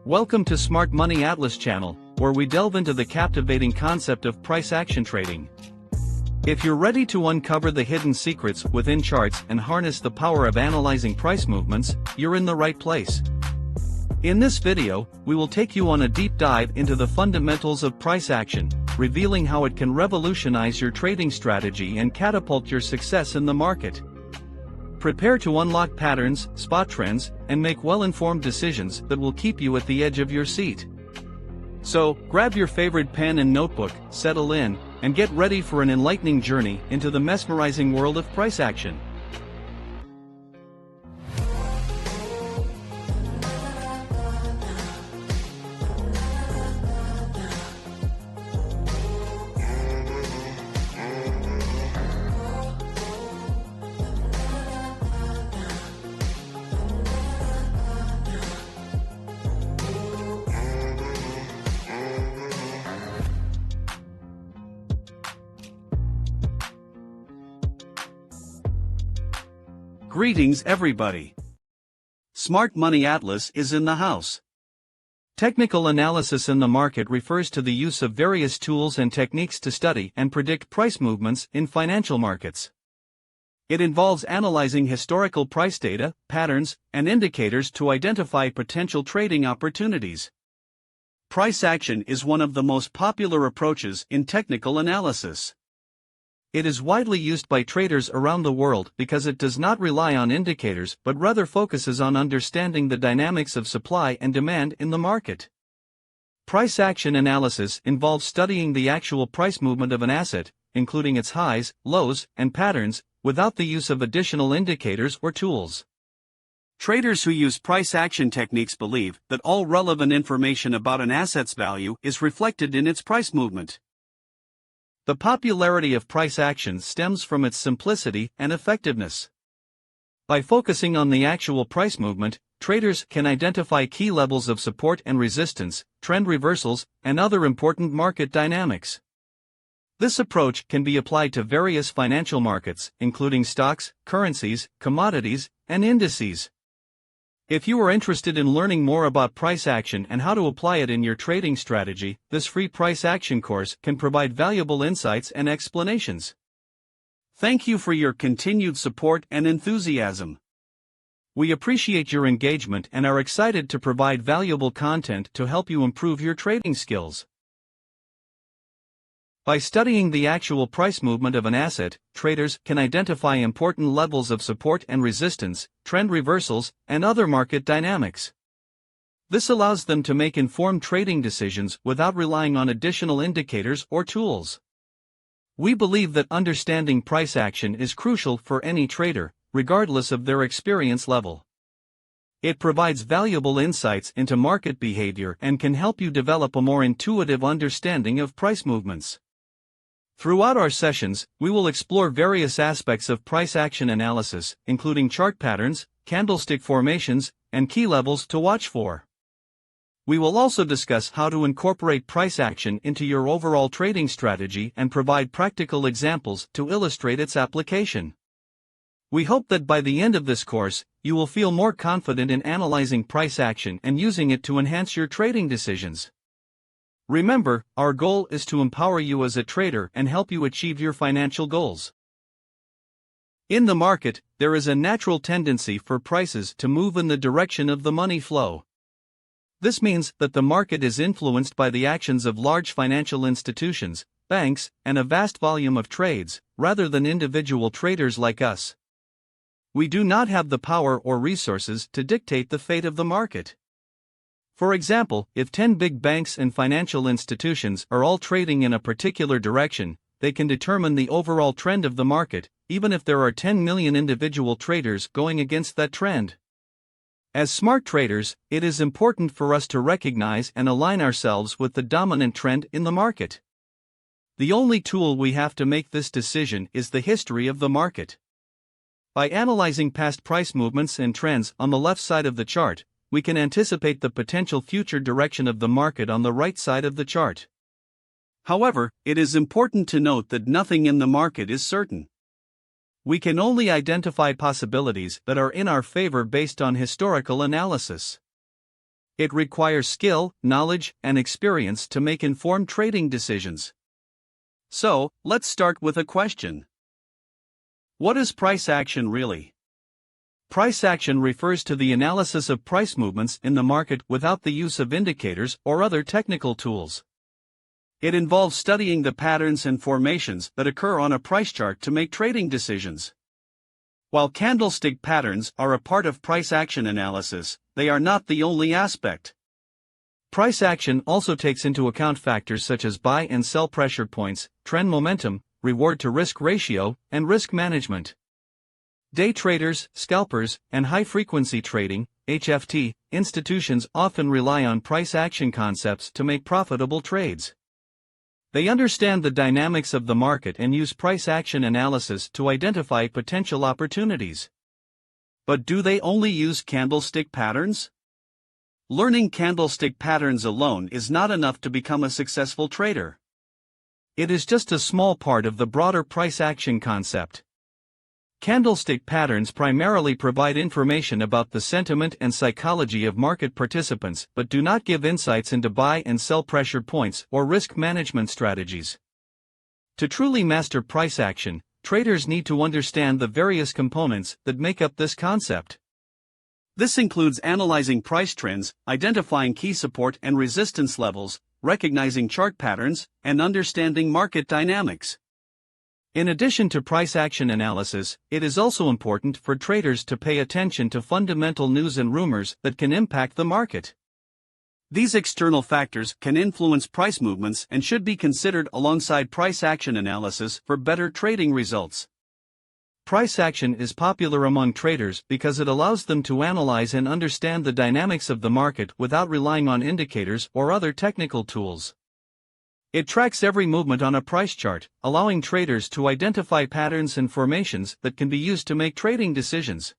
Welcome to Smart Money Atlas channel, where we delve into the captivating concept of price action trading. If you're ready to uncover the hidden secrets within charts and harness the power of analyzing price movements, you're in the right place. In this video, we will take you on a deep dive into the fundamentals of price action, revealing how it can revolutionize your trading strategy and catapult your success in the market. Prepare to unlock patterns, spot trends, and make well-informed decisions that will keep you at the edge of your seat. So, grab your favorite pen and notebook, settle in, and get ready for an enlightening journey into the mesmerizing world of price action. Greetings everybody! Smart Money Atlas is in the house. Technical analysis in the market refers to the use of various tools and techniques to study and predict price movements in financial markets. It involves analyzing historical price data, patterns, and indicators to identify potential trading opportunities. Price action is one of the most popular approaches in technical analysis. It is widely used by traders around the world because it does not rely on indicators but rather focuses on understanding the dynamics of supply and demand in the market. Price action analysis involves studying the actual price movement of an asset, including its highs, lows, and patterns, without the use of additional indicators or tools. Traders who use price action techniques believe that all relevant information about an asset's value is reflected in its price movement. The popularity of price action stems from its simplicity and effectiveness. By focusing on the actual price movement, traders can identify key levels of support and resistance, trend reversals, and other important market dynamics. This approach can be applied to various financial markets, including stocks, currencies, commodities, and indices. If you are interested in learning more about price action and how to apply it in your trading strategy, this free price action course can provide valuable insights and explanations. Thank you for your continued support and enthusiasm. We appreciate your engagement and are excited to provide valuable content to help you improve your trading skills. By studying the actual price movement of an asset, traders can identify important levels of support and resistance, trend reversals, and other market dynamics. This allows them to make informed trading decisions without relying on additional indicators or tools. We believe that understanding price action is crucial for any trader, regardless of their experience level. It provides valuable insights into market behavior and can help you develop a more intuitive understanding of price movements. Throughout our sessions, we will explore various aspects of price action analysis, including chart patterns, candlestick formations, and key levels to watch for. We will also discuss how to incorporate price action into your overall trading strategy and provide practical examples to illustrate its application. We hope that by the end of this course, you will feel more confident in analyzing price action and using it to enhance your trading decisions. Remember, our goal is to empower you as a trader and help you achieve your financial goals. In the market, there is a natural tendency for prices to move in the direction of the money flow. This means that the market is influenced by the actions of large financial institutions, banks, and a vast volume of trades, rather than individual traders like us. We do not have the power or resources to dictate the fate of the market. For example, if 10 big banks and financial institutions are all trading in a particular direction, they can determine the overall trend of the market, even if there are 10 million individual traders going against that trend. As smart traders, it is important for us to recognize and align ourselves with the dominant trend in the market. The only tool we have to make this decision is the history of the market. By analyzing past price movements and trends on the left side of the chart, we can anticipate the potential future direction of the market on the right side of the chart. However, it is important to note that nothing in the market is certain. We can only identify possibilities that are in our favor based on historical analysis. It requires skill, knowledge, and experience to make informed trading decisions. So, let's start with a question. What is price action really? Price action refers to the analysis of price movements in the market without the use of indicators or other technical tools. It involves studying the patterns and formations that occur on a price chart to make trading decisions. While candlestick patterns are a part of price action analysis, they are not the only aspect. Price action also takes into account factors such as buy and sell pressure points, trend momentum, reward to risk ratio, and risk management. Day traders, scalpers, and high-frequency trading (HFT) institutions often rely on price action concepts to make profitable trades. They understand the dynamics of the market and use price action analysis to identify potential opportunities. But do they only use candlestick patterns? Learning candlestick patterns alone is not enough to become a successful trader. It is just a small part of the broader price action concept. Candlestick patterns primarily provide information about the sentiment and psychology of market participants but do not give insights into buy and sell pressure points or risk management strategies. To truly master price action, traders need to understand the various components that make up this concept. This includes analyzing price trends, identifying key support and resistance levels, recognizing chart patterns, and understanding market dynamics. In addition to price action analysis, it is also important for traders to pay attention to fundamental news and rumors that can impact the market. These external factors can influence price movements and should be considered alongside price action analysis for better trading results. Price action is popular among traders because it allows them to analyze and understand the dynamics of the market without relying on indicators or other technical tools. It tracks every movement on a price chart, allowing traders to identify patterns and formations that can be used to make trading decisions.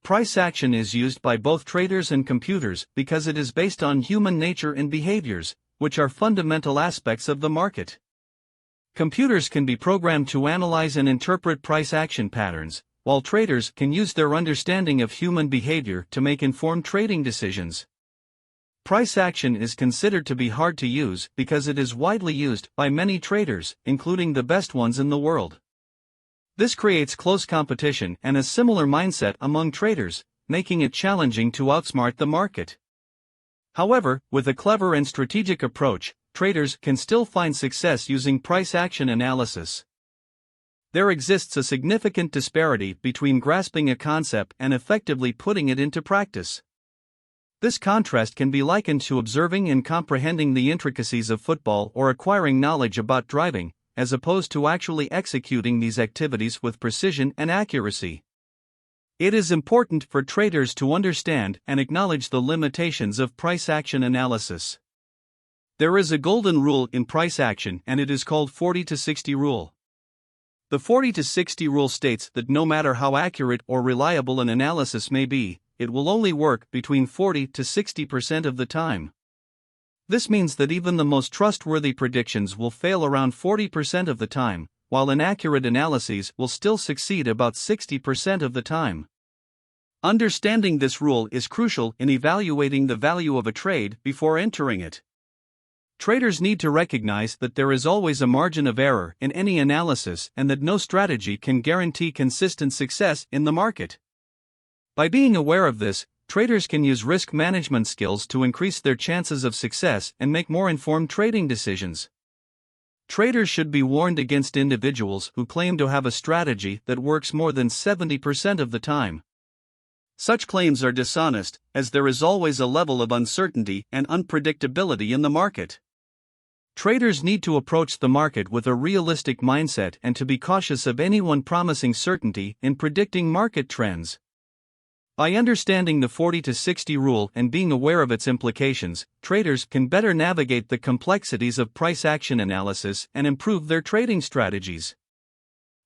Price action is used by both traders and computers because it is based on human nature and behaviors, which are fundamental aspects of the market. Computers can be programmed to analyze and interpret price action patterns, while traders can use their understanding of human behavior to make informed trading decisions. Price action is considered to be hard to use because it is widely used by many traders, including the best ones in the world. This creates close competition and a similar mindset among traders, making it challenging to outsmart the market. However, with a clever and strategic approach, traders can still find success using price action analysis. There exists a significant disparity between grasping a concept and effectively putting it into practice. This contrast can be likened to observing and comprehending the intricacies of football or acquiring knowledge about driving, as opposed to actually executing these activities with precision and accuracy. It is important for traders to understand and acknowledge the limitations of price action analysis. There is a golden rule in price action and it is called 40-60 rule. The 40-60 rule states that no matter how accurate or reliable an analysis may be, it will only work between 40 to 60% of the time. This means that even the most trustworthy predictions will fail around 40% of the time, while inaccurate analyses will still succeed about 60% of the time. Understanding this rule is crucial in evaluating the value of a trade before entering it. Traders need to recognize that there is always a margin of error in any analysis and that no strategy can guarantee consistent success in the market. By being aware of this, traders can use risk management skills to increase their chances of success and make more informed trading decisions. Traders should be warned against individuals who claim to have a strategy that works more than 70% of the time. Such claims are dishonest, as there is always a level of uncertainty and unpredictability in the market. Traders need to approach the market with a realistic mindset and to be cautious of anyone promising certainty in predicting market trends. By understanding the 40-60 rule and being aware of its implications, traders can better navigate the complexities of price action analysis and improve their trading strategies.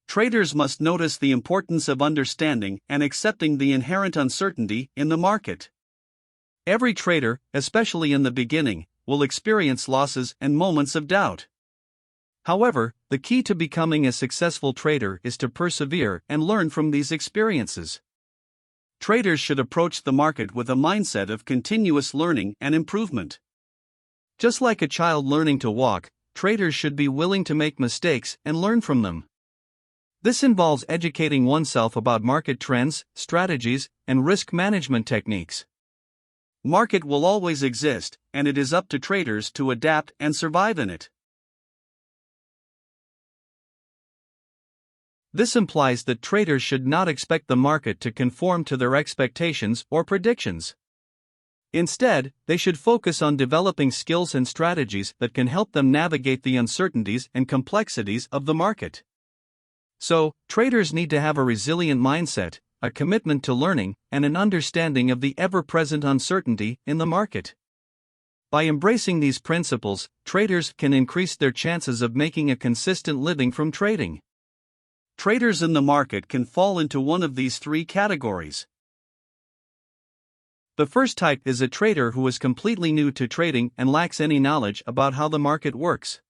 Traders must notice the importance of understanding and accepting the inherent uncertainty in the market. Every trader, especially in the beginning, will experience losses and moments of doubt. However, the key to becoming a successful trader is to persevere and learn from these experiences. Traders should approach the market with a mindset of continuous learning and improvement. Just like a child learning to walk, traders should be willing to make mistakes and learn from them. This involves educating oneself about market trends, strategies, and risk management techniques. Market will always exist, and it is up to traders to adapt and survive in it. This implies that traders should not expect the market to conform to their expectations or predictions. Instead, they should focus on developing skills and strategies that can help them navigate the uncertainties and complexities of the market. So, traders need to have a resilient mindset, a commitment to learning, and an understanding of the ever-present uncertainty in the market. By embracing these principles, traders can increase their chances of making a consistent living from trading. Traders in the market can fall into one of these three categories. The first type is a trader who is completely new to trading and lacks any knowledge about how the market works.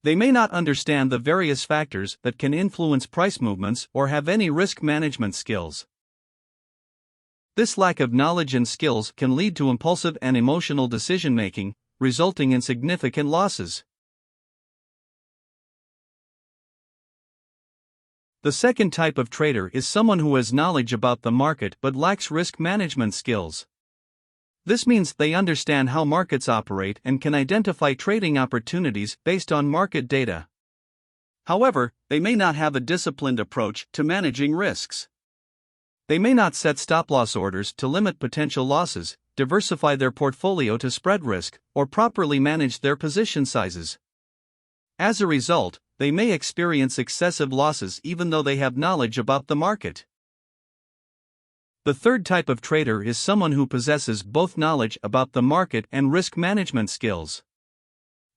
They may not understand the various factors that can influence price movements or have any risk management skills. This lack of knowledge and skills can lead to impulsive and emotional decision-making, resulting in significant losses. The second type of trader is someone who has knowledge about the market but lacks risk management skills. This means they understand how markets operate and can identify trading opportunities based on market data. However, they may not have a disciplined approach to managing risks. They may not set stop-loss orders to limit potential losses, diversify their portfolio to spread risk, or properly manage their position sizes. As a result, they may experience excessive losses even though they have knowledge about the market. The third type of trader is someone who possesses both knowledge about the market and risk management skills.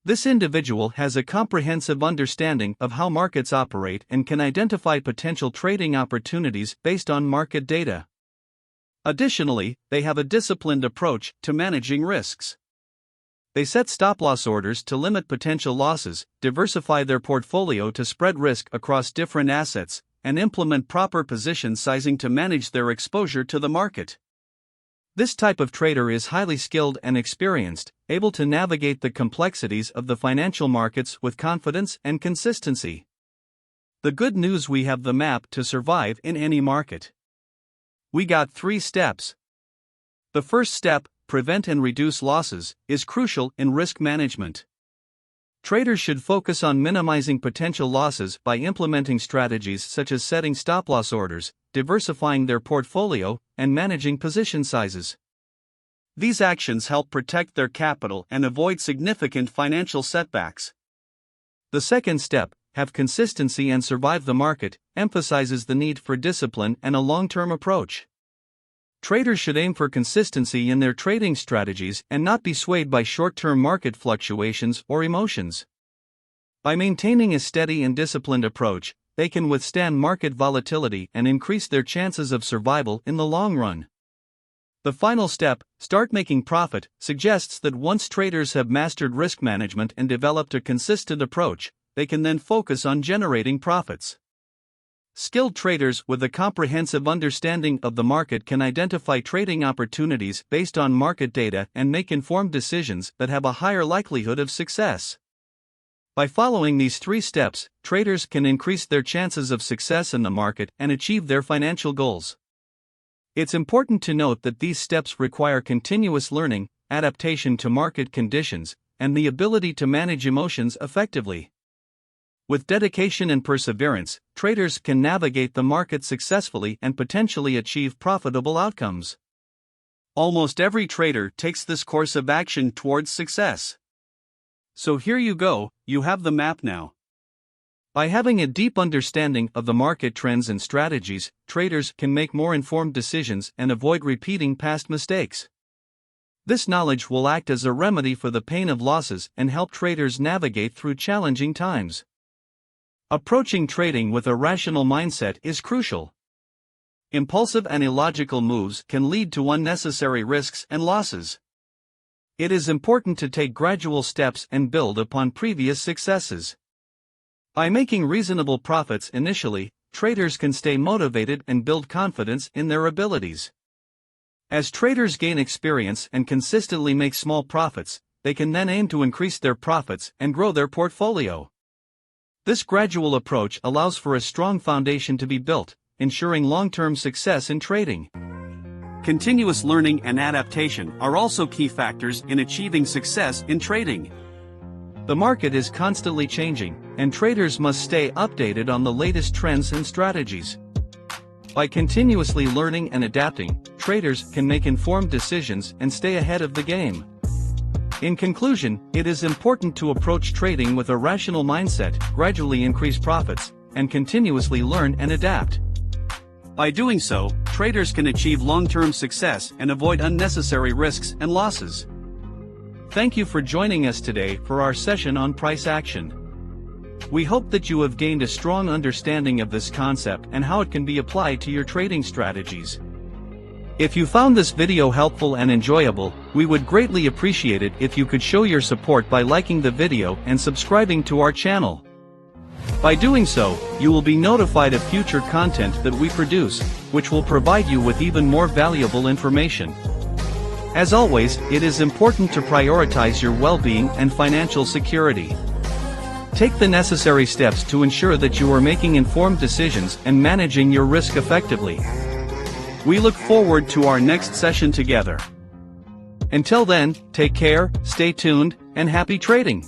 This individual has a comprehensive understanding of how markets operate and can identify potential trading opportunities based on market data. Additionally, they have a disciplined approach to managing risks. They set stop-loss orders to limit potential losses, diversify their portfolio to spread risk across different assets, and implement proper position sizing to manage their exposure to the market. This type of trader is highly skilled and experienced, able to navigate the complexities of the financial markets with confidence and consistency. The good news: we have the map to survive in any market. We got 3 steps. The first step, prevent and reduce losses, is crucial in risk management. Traders should focus on minimizing potential losses by implementing strategies such as setting stop-loss orders, diversifying their portfolio, and managing position sizes. These actions help protect their capital and avoid significant financial setbacks. The second step, have consistency and survive the market, emphasizes the need for discipline and a long-term approach. Traders should aim for consistency in their trading strategies and not be swayed by short-term market fluctuations or emotions. By maintaining a steady and disciplined approach, they can withstand market volatility and increase their chances of survival in the long run. The final step, start making profit, suggests that once traders have mastered risk management and developed a consistent approach, they can then focus on generating profits. Skilled traders with a comprehensive understanding of the market can identify trading opportunities based on market data and make informed decisions that have a higher likelihood of success. By following these 3 steps, traders can increase their chances of success in the market and achieve their financial goals. It's important to note that these steps require continuous learning, adaptation to market conditions, and the ability to manage emotions effectively. With dedication and perseverance, traders can navigate the market successfully and potentially achieve profitable outcomes. Almost every trader takes this course of action towards success. So here you go, you have the map now. By having a deep understanding of the market trends and strategies, traders can make more informed decisions and avoid repeating past mistakes. This knowledge will act as a remedy for the pain of losses and help traders navigate through challenging times. Approaching trading with a rational mindset is crucial. Impulsive and illogical moves can lead to unnecessary risks and losses. It is important to take gradual steps and build upon previous successes. By making reasonable profits initially, traders can stay motivated and build confidence in their abilities. As traders gain experience and consistently make small profits, they can then aim to increase their profits and grow their portfolio. This gradual approach allows for a strong foundation to be built, ensuring long-term success in trading. Continuous learning and adaptation are also key factors in achieving success in trading. The market is constantly changing, and traders must stay updated on the latest trends and strategies. By continuously learning and adapting, traders can make informed decisions and stay ahead of the game. In conclusion, it is important to approach trading with a rational mindset, gradually increase profits, and continuously learn and adapt. By doing so, traders can achieve long-term success and avoid unnecessary risks and losses. Thank you for joining us today for our session on price action. We hope that you have gained a strong understanding of this concept and how it can be applied to your trading strategies. If you found this video helpful and enjoyable, we would greatly appreciate it if you could show your support by liking the video and subscribing to our channel. By doing so, you will be notified of future content that we produce, which will provide you with even more valuable information. As always, it is important to prioritize your well-being and financial security. Take the necessary steps to ensure that you are making informed decisions and managing your risk effectively. We look forward to our next session together. Until then, take care, stay tuned, and happy trading!